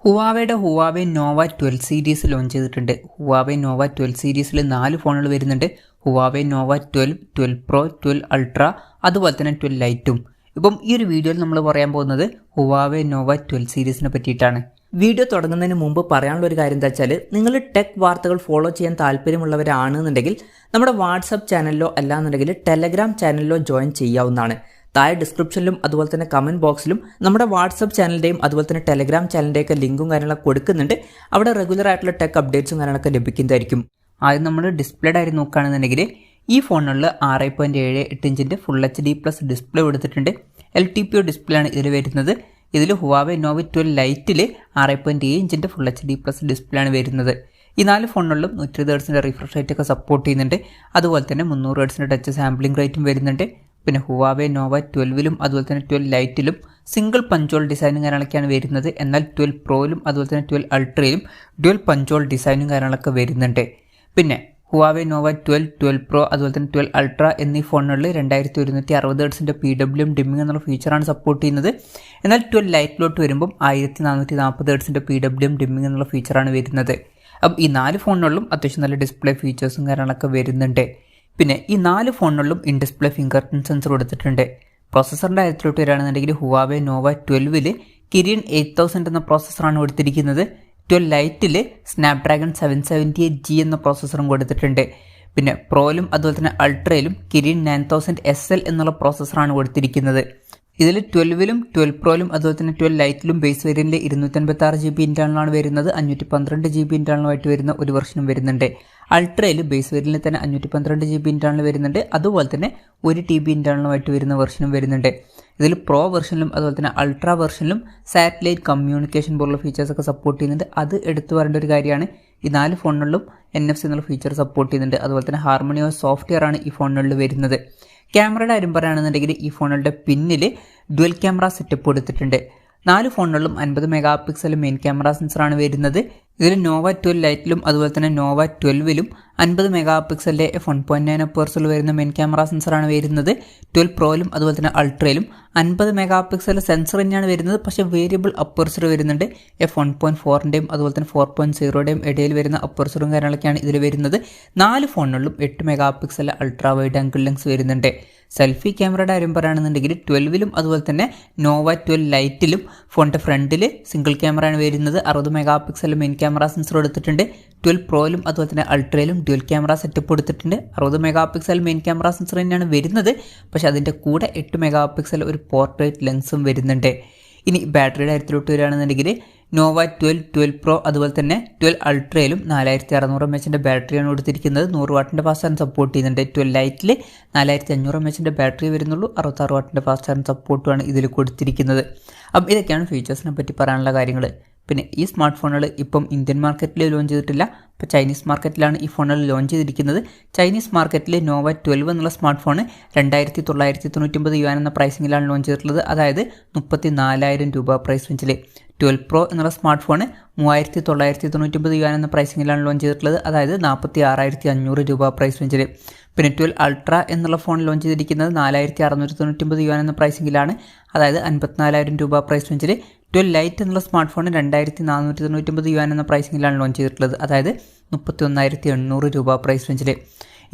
Huawei Nova 12 series launch ചെയ്തിട്ടുണ്ട്. Huawei Nova 12 സീരീസിൽ 4 ഫോണുകൾ വരുന്നുണ്ട്. ഹുവാവേ നോവ 12, 12 പ്രോ, 12 അൾട്ര, അതുപോലെ തന്നെ 12 ലൈറ്റും. ഇപ്പം ഈ ഒരു വീഡിയോയിൽ നമ്മൾ പറയാൻ പോകുന്നത് ഹുവാവേ നോവ 12 സീരീസിനെ പറ്റിയിട്ടാണ്. വീഡിയോ തുടങ്ങുന്നതിന് മുമ്പ് പറയാനുള്ള ഒരു കാര്യം എന്താ വെച്ചാൽ, നിങ്ങൾ ടെക് വാർത്തകൾ ഫോളോ ചെയ്യാൻ താല്പര്യമുള്ളവരാണെന്നുണ്ടെങ്കിൽ നമ്മുടെ വാട്സപ്പ് ചാനലിലോ അല്ലാന്നുണ്ടെങ്കിൽ ടെലഗ്രാം ചാനലിലോ ജോയിൻ ചെയ്യാവുന്നതാണ്. താഴെ ഡിസ്ക്രിപ്ഷനിലും അതുപോലെ തന്നെ കമൻറ്റ് ബോക്സിലും നമ്മുടെ വാട്സപ്പ് ചാനലിൻ്റെയും അതുപോലെ തന്നെ ടെലഗ്രാം ചാനലിൻ്റെയൊക്കെ ലിങ്കും കാര്യങ്ങളൊക്കെ കൊടുക്കുന്നുണ്ട്. അവിടെ റെഗുലർ ആയിട്ടുള്ള ടെക് അപ്ഡേറ്റ്സും കാര്യങ്ങളൊക്കെ ലഭിക്കുന്നതായിരിക്കും. ആദ്യം നമ്മൾ ഡിസ്പ്ലേഡ് ആയി നോക്കുകയാണെന്നുണ്ടെങ്കിൽ ഈ ഫോണുകളിൽ 6.78 ഇഞ്ചിൻ്റെ ഫുൾ HD+ ഡിസ്പ്ലേ കൊടുത്തിട്ടുണ്ട്. LTPO ഡിസ്പ്ലേ ആണ് ഇതിൽ വരുന്നത്. ഇതിൽ ഹുവാവേ നോവ 12 ലൈറ്റിൽ 6.7 ഇഞ്ചിൻ്റെ ഫുൾ HD+ ഡിസ്പ്ലേ ആണ് വരുന്നത്. ഈ 4 ഫോണുകളിലും 120 Hz റിഫ്രഷ് റേറ്റ് ഒക്കെ സപ്പോർട്ട് ചെയ്യുന്നുണ്ട്. അതുപോലെ തന്നെ 300 Hz ടച്ച് സാമ്പിളിംഗ് റേറ്റും വരുന്നുണ്ട്. പിന്നെ ഹുവാവേ നോവ 12ലും അതുപോലെ തന്നെ 12 ലൈറ്റിലും സിംഗിൾ പഞ്ചോൾ ഡിസൈനും കാര്യങ്ങളൊക്കെയാണ് വരുന്നത്. എന്നാൽ 12 പ്രോയിലും അതുപോലെ തന്നെ 12 അൾട്രയിലും ഡ്യുവൽ പഞ്ചോൾ ഡിസൈനും കാര്യങ്ങളൊക്കെ വരുന്നുണ്ട്. പിന്നെ ഹുവാവേ നോവ 12, 12 പ്രോ അതുപോലെ തന്നെ 12 അൾട്ര എന്നീ ഫോണുകളിൽ 2160 Hz PWM ഡിമ്മിംഗ് എന്നുള്ള ഫീച്ചറാണ് സപ്പോർട്ട് ചെയ്യുന്നത്. എന്നാൽ 12 ലൈറ്റിലോട്ട് വരുമ്പം 1440 Hz PWM ഡിമ്മിംഗ് എന്നുള്ള ഫീച്ചറാണ് വരുന്നത്. അപ്പം ഈ 4 ഫോണുകളിലും അത്യാവശ്യം നല്ല ഡിസ്പ്ലേ ഫീച്ചേഴ്സും കാര്യങ്ങളൊക്കെ വരുന്നുണ്ട്. പിന്നെ ഈ 4 ഫോണുകളിലും in display fingerprint sensor കൊടുത്തിട്ടുണ്ട്. പ്രോസസ്സറിൻ്റെ കാര്യത്തിലോട്ട് വരികയാണെന്നുണ്ടെങ്കിൽ ഹുവാവേ നോവ 12ൽ കിരിയൻ 8000 എന്ന പ്രോസസ്സറാണ് കൊടുത്തിരിക്കുന്നത്. 12 ലൈറ്റിൽ സ്നാപ്ഡ്രാഗൺ 778G എന്ന പ്രോസസ്സറും കൊടുത്തിട്ടുണ്ട്. പിന്നെ പ്രോയിലും അതുപോലെ തന്നെ അൾട്രയിലും കിരിയൻ 9000 SL എന്നുള്ള പ്രോസസ്സറാണ് കൊടുത്തിരിക്കുന്നത്. ഇതിൽ 12ലും 12 പ്രോയിലും അതുപോലെ തന്നെ 12 ലൈറ്റിലും ബേസ് വേരിയന്റിൽ 256 GB ഇന്റേണലാണ് വരുന്നത്. 512 GB ഇന്റേണലുമായിട്ട് വരുന്ന ഒരു വെർഷനും വരുന്നുണ്ട്. അൾട്രയിൽ ബേസ് വേരിയന്റിൽ തന്നെ 512 GB ഇന്റേണൽ വരുന്നുണ്ട്. അതുപോലെ തന്നെ 1 TB ഇന്റേണലുമായിട്ട് വരുന്ന വെർഷനും വരുന്നുണ്ട്. ഇതിൽ പ്രോ വെർഷനിലും അതുപോലെ തന്നെ അൾട്ര വെർഷനിലും സാറ്റലൈറ്റ് കമ്മ്യൂണിക്കേഷൻ പോലുള്ള ഫീച്ചേഴ്സൊക്കെ സപ്പോർട്ട് ചെയ്യുന്നുണ്ട്. അത് എടുത്തു പറയേണ്ട ഒരു കാര്യമാണ്. ഈ 4 ഫോണുകളിലും NFC എന്നുള്ള ഫീച്ചർ സപ്പോർട്ട് ചെയ്യുന്നുണ്ട്. അതുപോലെ തന്നെ HarmonyOS സോഫ്റ്റ്വെയർ ആണ് ഈ ഫോണുകളിൽ വരുന്നത്. ക്യാമറയുടെ കാര്യം പറയുകയാണെന്നുണ്ടെങ്കിൽ ഈ ഫോണുകളുടെ പിന്നിൽ ഡ്യുവൽ ക്യാമറ സെറ്റപ്പ് കൊടുത്തിട്ടുണ്ട്. 4 ഫോണുകളിലും 50 MP മെയിൻ ക്യാമറ സെൻസറാണ് വരുന്നത്. ഇതിൽ നോവ 12 ലൈറ്റിലും അതുപോലെ തന്നെ നോവ 12ലും 50 MP f1.9 അപ്പേഴ്സിൽ വരുന്ന മെയിൻ ക്യാമറ സെൻസറാണ് വരുന്നത്. 12 പ്രോയിലും അതുപോലെ തന്നെ അൾട്രയിലും 50 MP സെൻസർ തന്നെയാണ് വരുന്നത്. പക്ഷേ വേരിയബിൾ അപ്പേഴ്സർ വരുന്നുണ്ട്. f1.4ൻ്റെയും അതുപോലെ തന്നെ 4.0യുടെയും ഇടയിൽ വരുന്ന അപ്പേഴ്സറും കാര്യങ്ങളൊക്കെയാണ് ഇതിൽ വരുന്നത്. 4 ഫോണുകളിലും 8 MP ultra wide angle lens വരുന്നുണ്ട്. സെൽഫി ക്യാമറയുടെ കാര്യം പറയുകയാണെന്നുണ്ടെങ്കിൽ 12ലും അതുപോലെ തന്നെ നോവ 12 ലൈറ്റിലും ഫോണിൻ്റെ ഫ്രണ്ടിൽ സിംഗിൾ ക്യാമറയാണ് വരുന്നത്. 60 MP മെയിൻ ക്യാമറ സെൻസർ എടുത്തിട്ടുണ്ട്. 12 പ്രോയിലും അതുപോലെ തന്നെ അൾട്രയിലും ഡ്യുവൽ ക്യാമറ സെറ്റപ്പ് കൊടുത്തിട്ടുണ്ട്. 60 MP മെയിൻ ക്യാമറ സെൻസർ തന്നെയാണ് വരുന്നത്. പക്ഷേ അതിൻ്റെ കൂടെ 8 MP ഒരു പോർട്രേറ്റ് ലെൻസും വരുന്നുണ്ട്. ഇനി ബാറ്ററിയുടെ കാര്യത്തിലോട്ട് വരികയാണെന്നുണ്ടെങ്കിൽ നോവ 12, 12 പ്രോ അതുപോലെ തന്നെ 12 അൾട്രയിലും 4600 mAh ബാറ്ററിയാണ് കൊടുത്തിരിക്കുന്നത്. 100 വാട്ടിൻ്റെ ഫാസ്റ്റ് ചാർജ് സപ്പോർട്ട് ചെയ്യുന്നുണ്ട്. 12 ലൈറ്റിൽ 4500 mAh ബാറ്ററി വരുന്നുള്ളൂ. 66 വാട്ടിൻ്റെ ഫാസ്റ്റ് ചാർജ് സപ്പോർട്ടുമാണ് ഇതിൽ കൊടുത്തിരിക്കുന്നത്. അപ്പം ഇതൊക്കെയാണ് ഫീച്ചേഴ്സിനെ പറ്റി പറയാനുള്ള കാര്യങ്ങൾ. പിന്നെ ഈ സ്മാർട്ട് ഫോണുകൾ ഇപ്പം ഇന്ത്യൻ മാർക്കറ്റിൽ ലോഞ്ച് ചെയ്തിട്ടില്ല. ഇപ്പോൾ ചൈനീസ് മാർക്കറ്റിലാണ് ഈ ഫോണുകൾ ലോഞ്ച് ചെയ്തിരിക്കുന്നത്. ചൈനീസ് മാർക്കറ്റിൽ നോവ 12 എന്നുള്ള സ്മാർട്ട് ഫോൺ 2999 യുവാൻ എന്ന പ്രൈസിങ്ങിലാണ് ലോഞ്ച് ചെയ്തിട്ടുള്ളത്. അതായത് 34,000 രൂപ പ്രൈസ് റേഞ്ചിൽ. 12 പ്രോ എന്നുള്ള സ്മാർട്ട് ഫോൺ 3999 യുവാൻ എന്ന പ്രൈസിങ്ങിലാണ് ലോഞ്ച് ചെയ്തിട്ടുള്ളത്. അതായത് 46,500 രൂപ പ്രൈസ് റേഞ്ചിൽ. പിന്നെ 12 അൾട്ര എന്നുള്ള ഫോൺ ലോഞ്ച് ചെയ്തിരിക്കുന്നത് 4699 യുവാൻ എന്ന പ്രൈസിങ്ങിലാണ്. അതായത് 54,000 രൂപ പ്രൈസ് റേഞ്ചിൽ. 12 ലൈറ്റ് എന്നുള്ള സ്മാർട്ട് ഫോൺ 2499 യുവാൻ എന്ന പ്രൈസിങ്ങിലാണ് ലോഞ്ച് ചെയ്തിട്ടുള്ളത്. അതായത് 31,800 രൂപ പ്രൈസ് റേഞ്ചിൽ.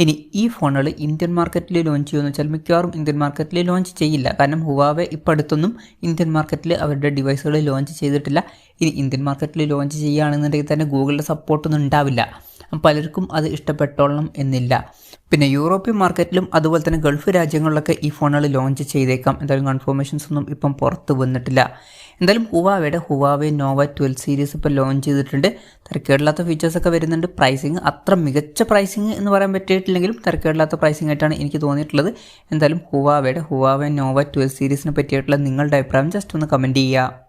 ഇനി ഈ ഫോണുകൾ ഇന്ത്യൻ മാർക്കറ്റിൽ ലോഞ്ച് ചെയ്യുമെന്ന് വെച്ചാൽ മിക്കവാറും ഇന്ത്യൻ മാർക്കറ്റിൽ ലോഞ്ച് ചെയ്യില്ല. കാരണം ഹുവാവേ ഇപ്പോൾ അടുത്തൊന്നും ഇന്ത്യൻ മാർക്കറ്റിൽ അവരുടെ ഡിവൈസുകൾ ലോഞ്ച് ചെയ്തിട്ടില്ല. ഇനി ഇന്ത്യൻ മാർക്കറ്റിൽ ലോഞ്ച് ചെയ്യുകയാണെന്നുണ്ടെങ്കിൽ തന്നെ ഗൂഗിളിൻ്റെ സപ്പോർട്ടൊന്നും ഉണ്ടാവില്ല. പലർക്കും അത് ഇഷ്ടപ്പെട്ടോളണം എന്നില്ല. പിന്നെ യൂറോപ്യൻ മാർക്കറ്റിലും അതുപോലെ തന്നെ ഗൾഫ് രാജ്യങ്ങളിലൊക്കെ ഈ ഫോണുകൾ ലോഞ്ച് ചെയ്തേക്കാം. എന്തായാലും കൺഫർമേഷൻസ് ഒന്നും ഇപ്പം പുറത്ത് വന്നിട്ടില്ല. എന്തായാലും ഹുവാവേ നോവ 12 സീരീസ് ഇപ്പോൾ ലോഞ്ച് ചെയ്തിട്ടുണ്ട്. തിരക്കേടില്ലാത്ത ഫീച്ചേഴ്സൊക്കെ വരുന്നുണ്ട്. പ്രൈസിങ് അത്ര മികച്ച പ്രൈസിങ് എന്ന് പറയാൻ പറ്റിയിട്ടില്ലെങ്കിലും തിരക്കേടില്ലാത്ത പ്രൈസിങ് ആയിട്ടാണ് എനിക്ക് തോന്നിയിട്ടുള്ളത്. എന്തായാലും ഹുവാവേ നോവ 12 സീരീസിനെ പറ്റിയിട്ടുള്ള നിങ്ങളുടെ അഭിപ്രായം ജസ്റ്റ് ഒന്ന് കമൻറ്റ് ചെയ്യുക.